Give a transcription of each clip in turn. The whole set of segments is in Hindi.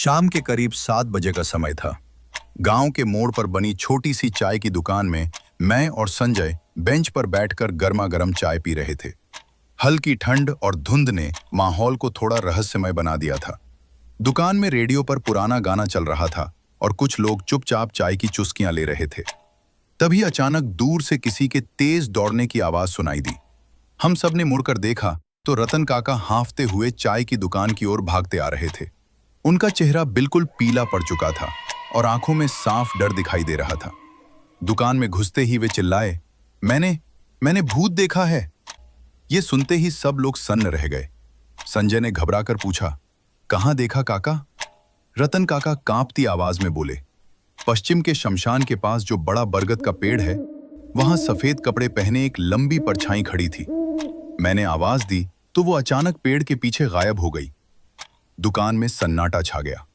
शाम के करीब 7 बजे का समय था। गांव के मोड़ पर बनी छोटी सी चाय की दुकान में मैं और संजय बेंच पर बैठकर गर्मा गर्म चाय पी रहे थे। हल्की ठंड और धुंध ने माहौल को थोड़ा रहस्यमय बना दिया था। दुकान में रेडियो पर पुराना गाना चल रहा था और कुछ लोग चुपचाप चाय की चुस्कियां ले रहे थे। तभी अचानक दूर से किसी के तेज दौड़ने की आवाज सुनाई दी। हम सब ने मुड़कर देखा तो रतन काका हांफते हुए चाय की दुकान की ओर भागते आ रहे थे। उनका चेहरा बिल्कुल पीला पड़ चुका था और आंखों में साफ डर दिखाई दे रहा था। दुकान में घुसते ही वे चिल्लाए, मैंने मैंने भूत देखा है। ये सुनते ही सब लोग सन्न रह गए। संजय ने घबराकर पूछा, कहां देखा काका? रतन काका कांपती आवाज में बोले, पश्चिम के शमशान के पास जो बड़ा बरगद का पेड़ है, वहां सफेद कपड़े पहने एक लंबी परछाई खड़ी थी। मैंने आवाज दी तो वो अचानक पेड़ के पीछे गायब हो गई। दुकान में सन्नाटा छा गया।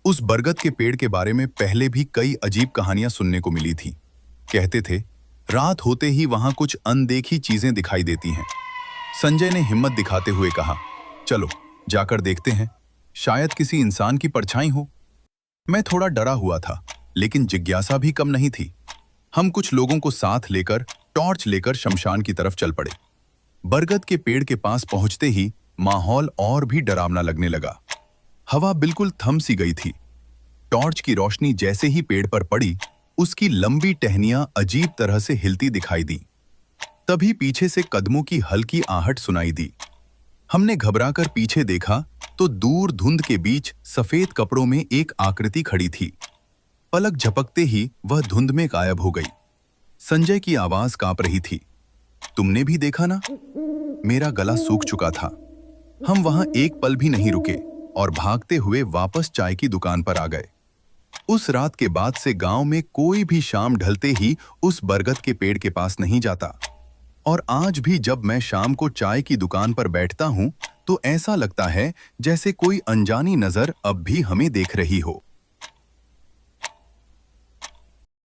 उस बरगद के पेड़ के बारे में पहले भी कई अजीब कहानियां सुनने को मिली थी। कहते थे रात होते ही वहां कुछ अनदेखी चीजें दिखाई देती हैं। संजय ने हिम्मत दिखाते हुए कहा, चलो जाकर देखते हैं, शायद किसी इंसान की परछाई हो। मैं थोड़ा डरा हुआ था, लेकिन जिज्ञासा भी कम नहीं थी। हम कुछ लोगों को साथ लेकर टॉर्च लेकर शमशान की तरफ चल पड़े। बरगद के पेड़ के पास पहुंचते ही माहौल और भी डरावना लगने लगा। हवा बिल्कुल थम सी गई थी। टॉर्च की रोशनी जैसे ही पेड़ पर पड़ी, उसकी लंबी टहनियां अजीब तरह से हिलती दिखाई दी। तभी पीछे से कदमों की हल्की आहट सुनाई दी। हमने घबराकर पीछे देखा तो दूर धुंध के बीच सफेद कपड़ों में एक आकृति खड़ी थी। पलक झपकते ही वह धुंध में गायब हो गई। संजय की आवाज कांप रही थी, तुमने भी देखा ना? मेरा गला सूख चुका था। हम वहां एक पल भी नहीं रुके और भागते हुए वापस चाय की दुकान पर आ गए। उस रात के बाद से गांव में कोई भी शाम ढलते ही उस बरगद के पेड़ के पास नहीं जाता। और आज भी जब मैं शाम को चाय की दुकान पर बैठता हूं तो ऐसा लगता है जैसे कोई अनजानी नजर अब भी हमें देख रही हो।